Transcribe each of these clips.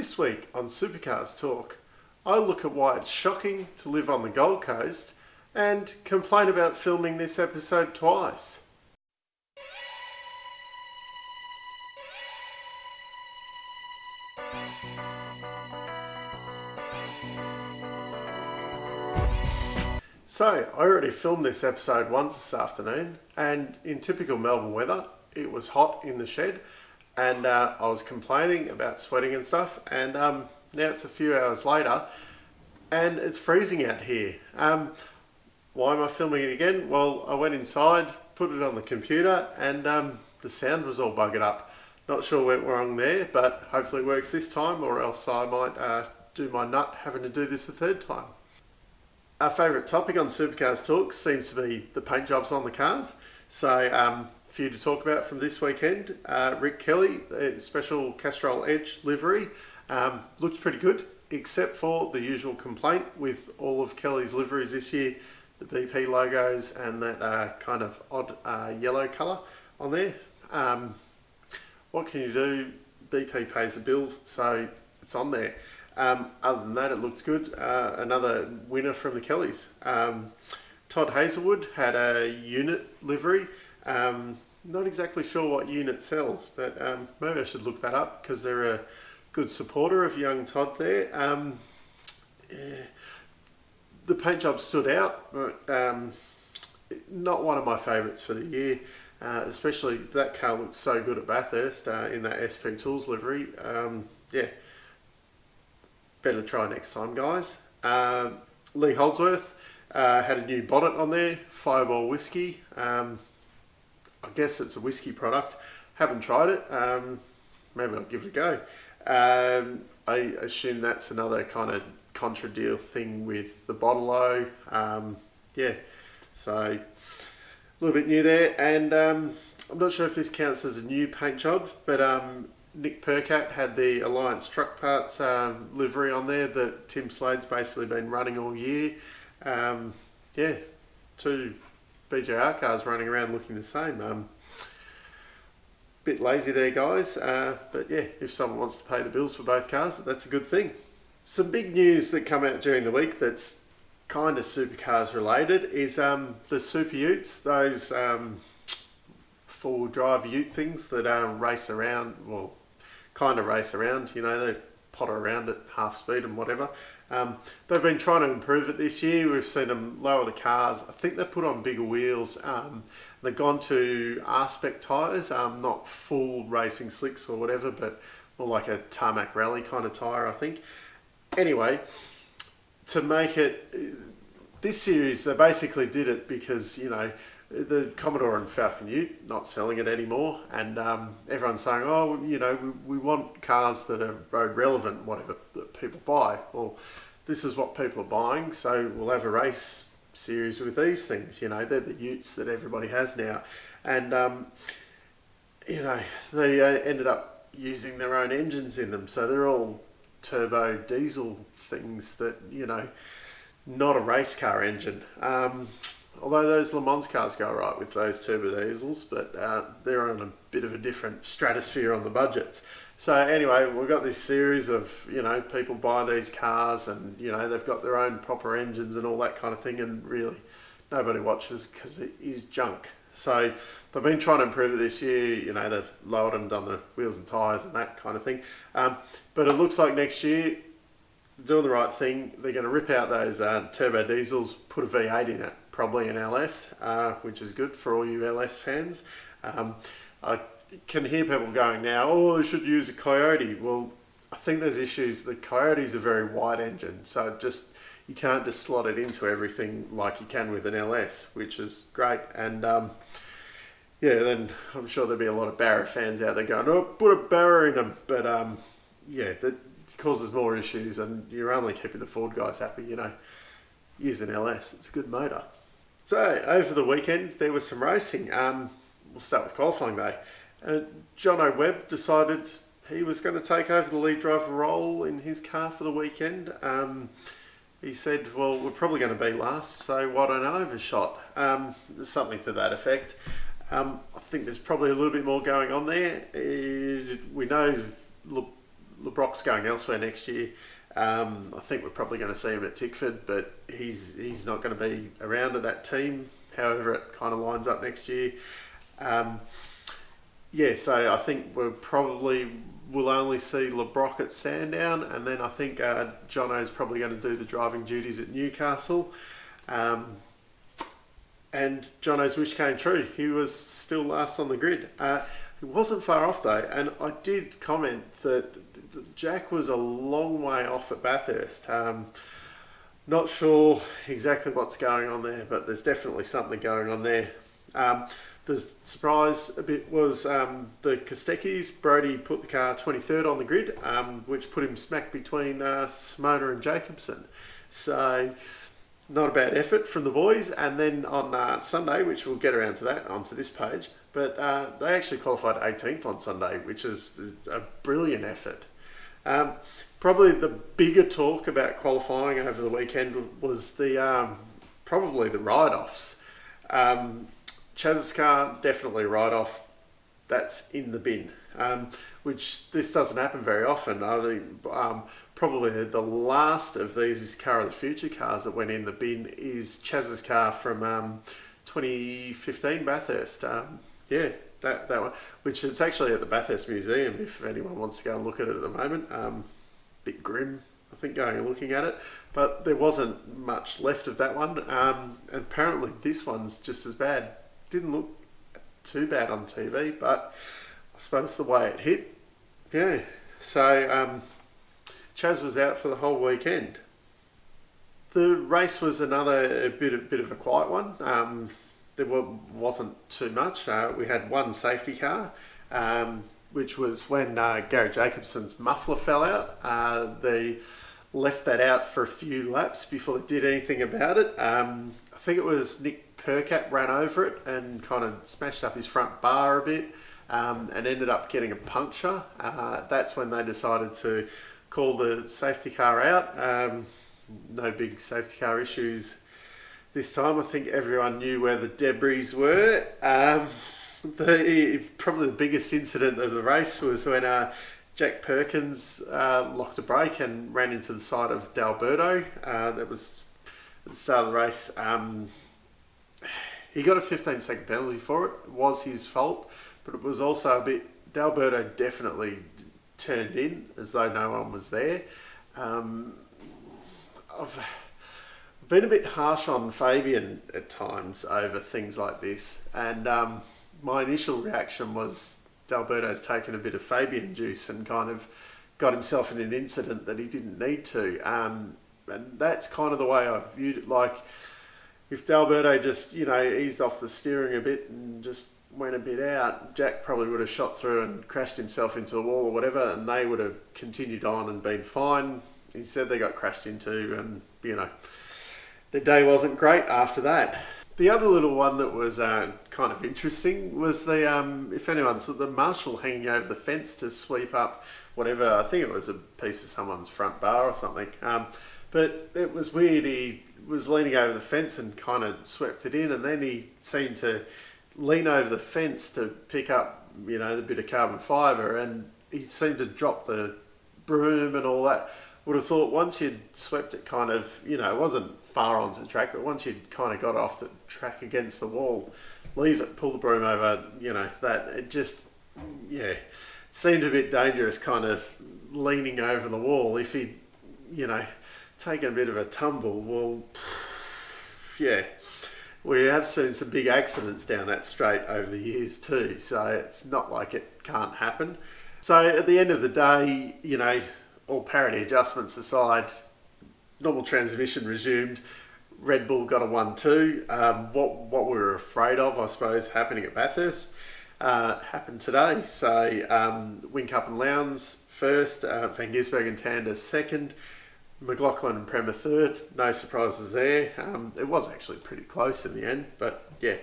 This week on Supercars Talk, I look at why it's shocking to live on the Gold Coast and complain about filming this episode twice. So, I already filmed this episode once this afternoon, and in typical Melbourne weather, it was hot in the shed, and I was complaining about sweating and stuff, and now it's a few hours later, and it's freezing out here. Why am I filming it again? Well, I went inside, put it on the computer, and the sound was all buggered up. Not sure what went wrong there, but hopefully it works this time, or else I might do my nut having to do this a third time. Our favourite topic on Supercars Talk seems to be the paint jobs on the cars. So for you to talk about from this weekend, Rick Kelly, special Castrol Edge livery, looks pretty good, except for the usual complaint with all of Kelly's liveries this year, the BP logos and that kind of odd yellow colour on there. What can you do? BP pays the bills, so it's on there. Other than that, it looks good. Another winner from the Kellys. Todd Hazelwood had a unit livery. Not exactly sure what unit sells, but maybe I should look that up because they're a good supporter of young Todd there. The paint job stood out, but not one of my favourites for the year. Especially that car looked so good at Bathurst in that SP Tools livery. Yeah. Better try next time, guys. Lee Holdsworth had a new bonnet on there, Fireball Whiskey. I guess it's a whiskey product. Haven't tried it. Maybe I'll give it a go. I assume that's another kind of contra deal thing with the bottle-o. Yeah, so a little bit new there. And I'm not sure if this counts as a new paint job, but Nick Percat had the Alliance Truck Parts livery on there that Tim Slade's basically been running all year. Yeah, two BJR cars running around looking the same. Bit lazy there, guys, but yeah, if someone wants to pay the bills for both cars, that's a good thing. Some big news that come out during the week that's kind of Supercars related is the Super Utes, those four-wheel drive Ute things that race around, well, kind of race around, you know, they potter around at half speed and whatever. They've been trying to improve it this year. We've seen them lower the cars. I think they put on bigger wheels. They've gone to R-Spec tyres, not full racing slicks or whatever, but more like a tarmac rally kind of tyre, I think. Anyway, to make it, this series, they basically did it because, you know, the Commodore and Falcon Ute not selling it anymore, and everyone's saying, oh, you know, we want cars that are road relevant, whatever, that people buy. Well, this is what people are buying, so we'll have a race series with these things. You know, they're the Utes that everybody has now, and you know, they ended up using their own engines in them, so they're all turbo diesel things that, you know, not a race car engine. Although those Le Mans cars go right with those turbo diesels, but they're on a bit of a different stratosphere on the budgets. So anyway, we've got this series of, you know, people buy these cars and, you know, they've got their own proper engines and all that kind of thing, and really nobody watches because it is junk. So they've been trying to improve it this year. You know, they've lowered and done the wheels and tyres and that kind of thing. But it looks like next year, doing the right thing, they're going to rip out those turbo diesels, put a V8 in it, probably an LS, which is good for all you LS fans. I can hear people going now, oh, they should use a Coyote. Well, I think there's issues. The Coyote's a very wide engine, so you can't just slot it into everything like you can with an LS, which is great. And yeah, then I'm sure there'll be a lot of Barra fans out there going, oh, put a Barra in them. But yeah, that causes more issues, and you're only keeping the Ford guys happy, you know. Use an LS, it's a good motor. So, over the weekend, there was some racing. We'll start with qualifying day. Jono Webb decided he was going to take over the lead driver role in his car for the weekend. He said, well, we're probably going to be last, so why don't I overshot? Something to that effect. I think there's probably a little bit more going on there. We know LeBrock's going elsewhere next year. I think we're probably going to see him at Tickford, but he's not going to be around at that team, however it kind of lines up next year. So I think we'll only see LeBrock at Sandown, and then I think Jono's probably going to do the driving duties at Newcastle. And Jono's wish came true. He was still last on the grid. He wasn't far off though, and I did comment that Jack was a long way off at Bathurst. Not sure exactly what's going on there, but there's definitely something going on there. The surprise a bit was the Kostecki's. Brody put the car 23rd on the grid, which put him smack between Simona and Jacobson. So not a bad effort from the boys. And then on Sunday, which we'll get around to that onto this page, but they actually qualified 18th on Sunday, which is a brilliant effort. Probably the bigger talk about qualifying over the weekend was probably the ride-offs. Chaz's car, definitely write-off. That's in the bin, which this doesn't happen very often. I think probably the last of these Car of the Future cars that went in the bin is Chaz's car from 2015 Bathurst. That one, which is actually at the Bathurst Museum if anyone wants to go and look at it at the moment. Bit grim, I think, going and looking at it, but there wasn't much left of that one. And apparently this one's just as bad. Didn't look too bad on TV, but I suppose the way it hit, yeah. So Chaz was out for the whole weekend. The race was a bit of a quiet one. There wasn't too much. We had one safety car, which was when Gary Jacobson's muffler fell out. They left that out for a few laps before they did anything about it. I think it was Nick Percat ran over it and kind of smashed up his front bar a bit, and ended up getting a puncture. That's when they decided to call the safety car out. No big safety car issues this time. I think everyone knew where the debris were. Probably the biggest incident of the race was when Jack Perkins locked a brake and ran into the side of D'Alberto. That was at the start of the race. He got a 15-second penalty for it. It was his fault, but it was also a bit... D'Alberto definitely turned in as though no one was there. I've been a bit harsh on Fabian at times over things like this, and my initial reaction was D'Alberto's taken a bit of Fabian juice and kind of got himself in an incident that he didn't need to. And that's kind of the way I viewed it. Like, if D'Alberto just, eased off the steering a bit and just went a bit out, Jack probably would have shot through and crashed himself into a wall or whatever, and they would have continued on and been fine. Instead, they got crashed into, and, their day wasn't great after that. The other little one that was kind of interesting was if anyone saw the marshal hanging over the fence to sweep up whatever, I think it was a piece of someone's front bar or something. But it was weird. He was leaning over the fence and kind of swept it in, and then he seemed to lean over the fence to pick up, the bit of carbon fibre, and he seemed to drop the broom and all that. Would have thought once you'd swept it kind of, it wasn't far onto the track, but once you'd kind of got off the track against the wall, leave it, pull the broom over, that, it just, it seemed a bit dangerous kind of leaning over the wall. If he'd, taken a bit of a tumble, well, we have seen some big accidents down that straight over the years too, so it's not like it can't happen. So at the end of the day, all parity adjustments aside, normal transmission resumed. Red Bull got a 1-2. What we were afraid of, I suppose, happening at Bathurst happened today. So Whincup and Lowndes first, Van Gisbergen and Tander second, McLaughlin and Prema third. No surprises there. It was actually pretty close in the end, but yeah.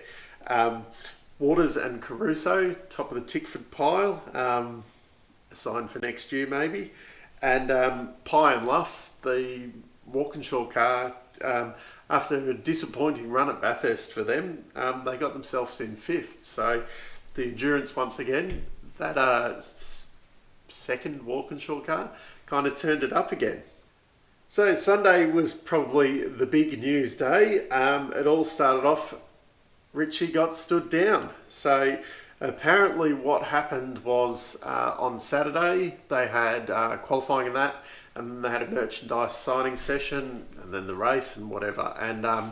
Waters and Caruso, top of the Tickford pile, a sign for next year maybe. And Pye and Luff, the Walkinshaw car, after a disappointing run at Bathurst for them, they got themselves in fifth. So the endurance once again, that second Walkinshaw car, kind of turned it up again. So Sunday was probably the big news day. It all started off, Richie got stood down. So apparently what happened was on Saturday they had qualifying in that, and then they had a merchandise signing session and then the race and whatever. And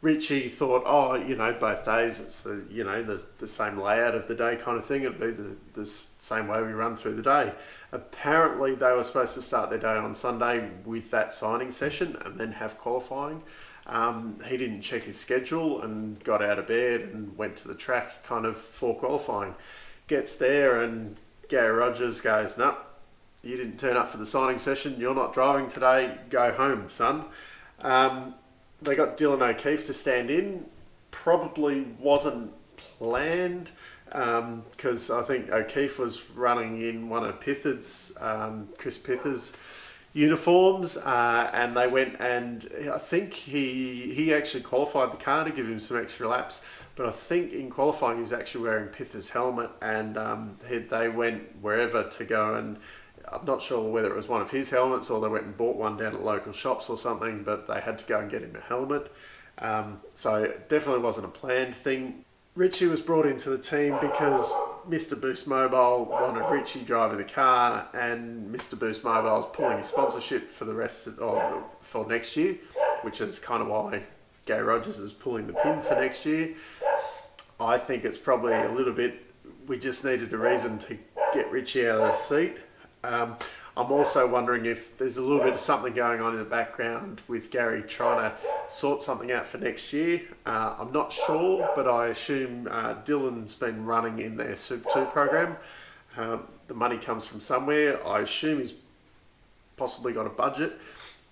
Richie thought, oh, both days it's the same layout of the day kind of thing. It'd be the same way we run through the day. Apparently they were supposed to start their day on Sunday with that signing session and then have qualifying. He didn't check his schedule and got out of bed and went to the track kind of for qualifying. Gets there and Gary Rogers goes, no, you didn't turn up for the signing session. You're not driving today. Go home, son. They got Dylan O'Keefe to stand in. Probably wasn't planned because I think O'Keefe was running in one of Pithard's, Chris Pithard's uniforms, and they went, and I think he actually qualified the car to give him some extra laps, but I think in qualifying he was actually wearing Pithard's helmet, and they went wherever to go, and I'm not sure whether it was one of his helmets or they went and bought one down at local shops or something, but they had to go and get him a helmet. So it definitely wasn't a planned thing. Richie was brought into the team because Mr. Boost Mobile wanted Richie driving the car, and Mr. Boost Mobile is pulling his sponsorship for for next year, which is kind of why Gary Rogers is pulling the pin for next year. I think it's probably a little bit, we just needed a reason to get Richie out of the seat. I'm also wondering if there's a little bit of something going on in the background with Gary trying to sort something out for next year. I'm not sure, but I assume Dylan's been running in their Super 2 program. The money comes from somewhere. I assume he's possibly got a budget.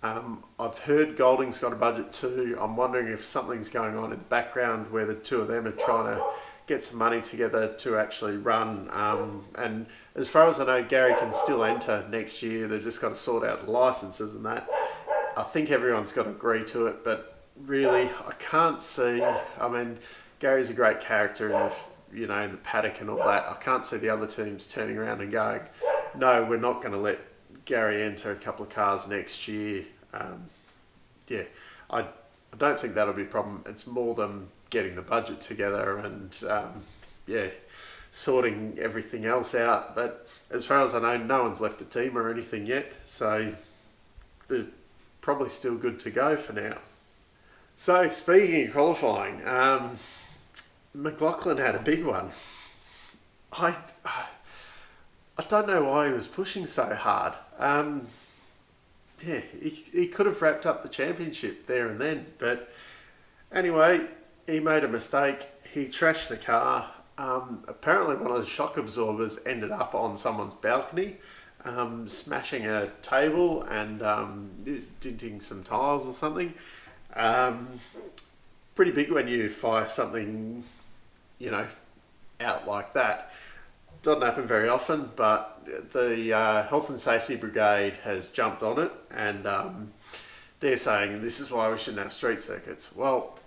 I've heard Golding's got a budget too. I'm wondering if something's going on in the background where the two of them are trying to get some money together to actually run. And as far as I know, Gary can still enter next year. They've just got to sort out the licenses and that. I think everyone's got to agree to it, but really, I can't see. I mean, Gary's a great character in the paddock and all that. I can't see the other teams turning around and going, no, we're not going to let Gary enter a couple of cars next year. I don't think that'll be a problem. It's more them getting the budget together and sorting everything else out. But as far as I know, no one's left the team or anything yet, so they're probably still good to go for now. So speaking of qualifying, McLaughlin had a big one. I don't know why he was pushing so hard. He could have wrapped up the championship there and then, but anyway, he made a mistake. He trashed the car. Apparently one of the shock absorbers ended up on someone's balcony, smashing a table and denting some tiles or something. Pretty big when you fire something, out like that. Doesn't happen very often, but the Health and Safety Brigade has jumped on it, and they're saying this is why we shouldn't have street circuits. Well,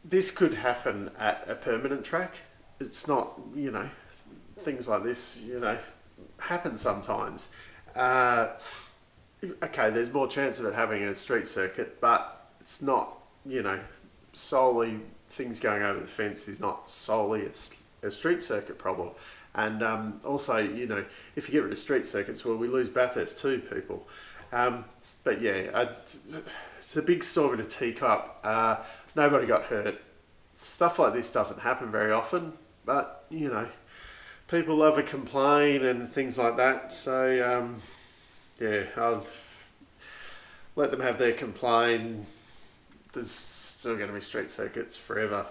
this could happen at a permanent track. It's not, things like this, happen sometimes. Okay, there's more chance of it happening in a street circuit, but it's not, solely things going over the fence is not solely a street circuit problem. And also, if you get rid of street circuits, well, we lose Bathurst too, people. But yeah, it's a big storm in a teacup. Nobody got hurt. Stuff like this doesn't happen very often, but, people love a complain and things like that. So, I'll let them have their complain. There's still going to be street circuits forever.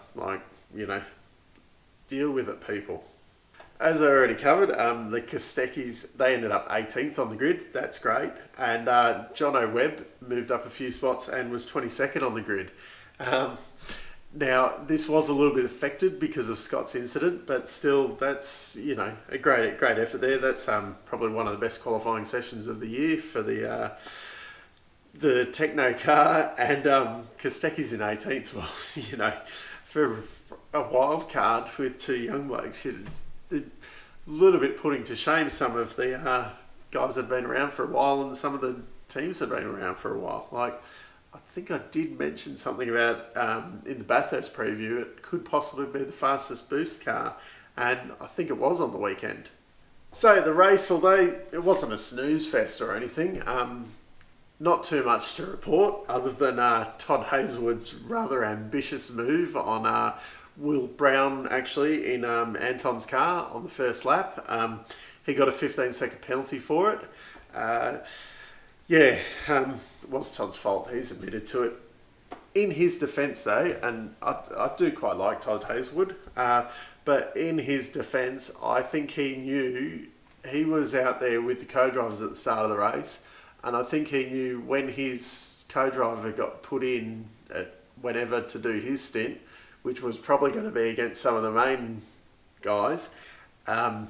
Deal with it, people. As I already covered, the Kostekis, they ended up 18th on the grid. That's great. And Jono Webb moved up a few spots and was 22nd on the grid. Now, this was a little bit affected because of Scott's incident, but still, that's, a great effort there. That's probably one of the best qualifying sessions of the year for the Techno car, and Kosteki's in 18th. Well, for a wild card with two young blokes, little bit putting to shame some of the guys that have been around for a while, and some of the teams that have been around for a while. Like, I think I did mention something about in the Bathurst preview, it could possibly be the fastest boost car, and I think it was on the weekend. So the race, although it wasn't a snooze fest or anything, not too much to report other than Todd Hazelwood's rather ambitious move on Will Brown, actually, in Anton's car on the first lap. He got a 15-second penalty for it. It was Todd's fault. He's admitted to it. In his defence, though, and I do quite like Todd Hazelwood, but in his defence, I think he knew he was out there with the co-drivers at the start of the race, and I think he knew when his co-driver got put in at whenever to do his stint, which was probably going to be against some of the main guys, the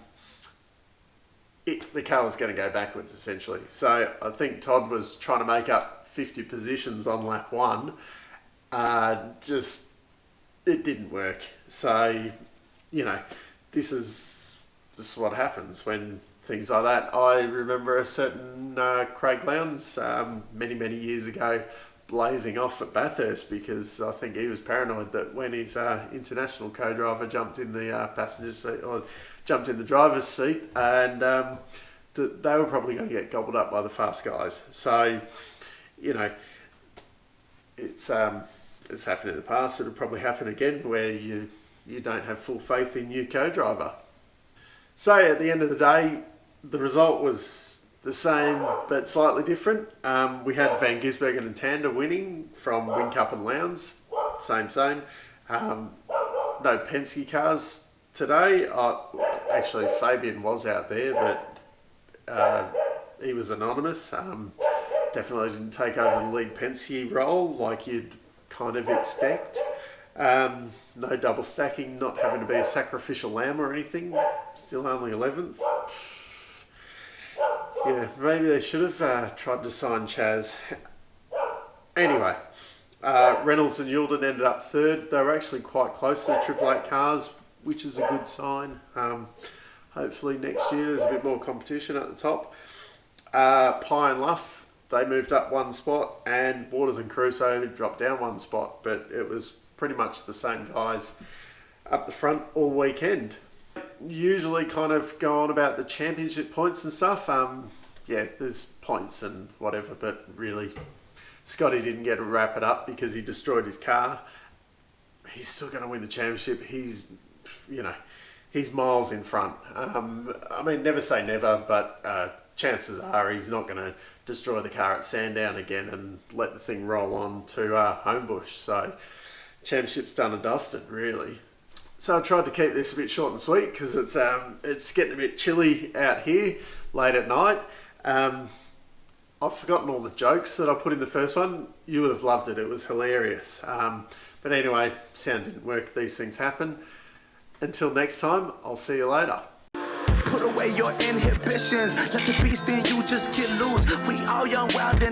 car was going to go backwards, essentially. So I think Todd was trying to make up 50 positions on lap one. It didn't work. So, this is what happens when things like that. I remember a certain Craig Lowndes many, many years ago blazing off at Bathurst because I think he was paranoid that when his international co-driver jumped in the passenger seat or jumped in the driver's seat, and they were probably going to get gobbled up by the fast guys. So, it's happened in the past. It'll probably happen again where you don't have full faith in your co-driver. So at the end of the day, the result was the same but slightly different. We had Van Gisbergen and Tander winning from Whincup and Lowndes. Same. No Penske cars today. Actually, Fabian was out there, but he was anonymous. Definitely didn't take over the lead Penske role like you'd kind of expect. No double stacking, not having to be a sacrificial lamb or anything. Still only 11th. Yeah, maybe they should have tried to sign Chaz. Anyway, Reynolds and Youlden ended up third. They were actually quite close to the Triple Eight cars, which is a good sign. Hopefully next year there's a bit more competition at the top. Pye and Luff, they moved up one spot, and Waters and Crusoe dropped down one spot, but it was pretty much the same guys up the front all weekend. Usually kind of go on about the championship points and stuff. There's points and whatever, but really Scotty didn't get to wrap it up because he destroyed his car. He's still going to win the championship. He's miles in front. Never say never, but chances are he's not going to destroy the car at Sandown again and let the thing roll on to Homebush. So championship's done and dusted, really. So I tried to keep this a bit short and sweet because it's getting a bit chilly out here late at night. I've forgotten all the jokes that I put in the first one. You would have loved it. It was hilarious. But anyway, sound didn't work. These things happen. Until next time, I'll see you later. Put away your inhibitions. Let the beast in you just get loose. We all young, wild, and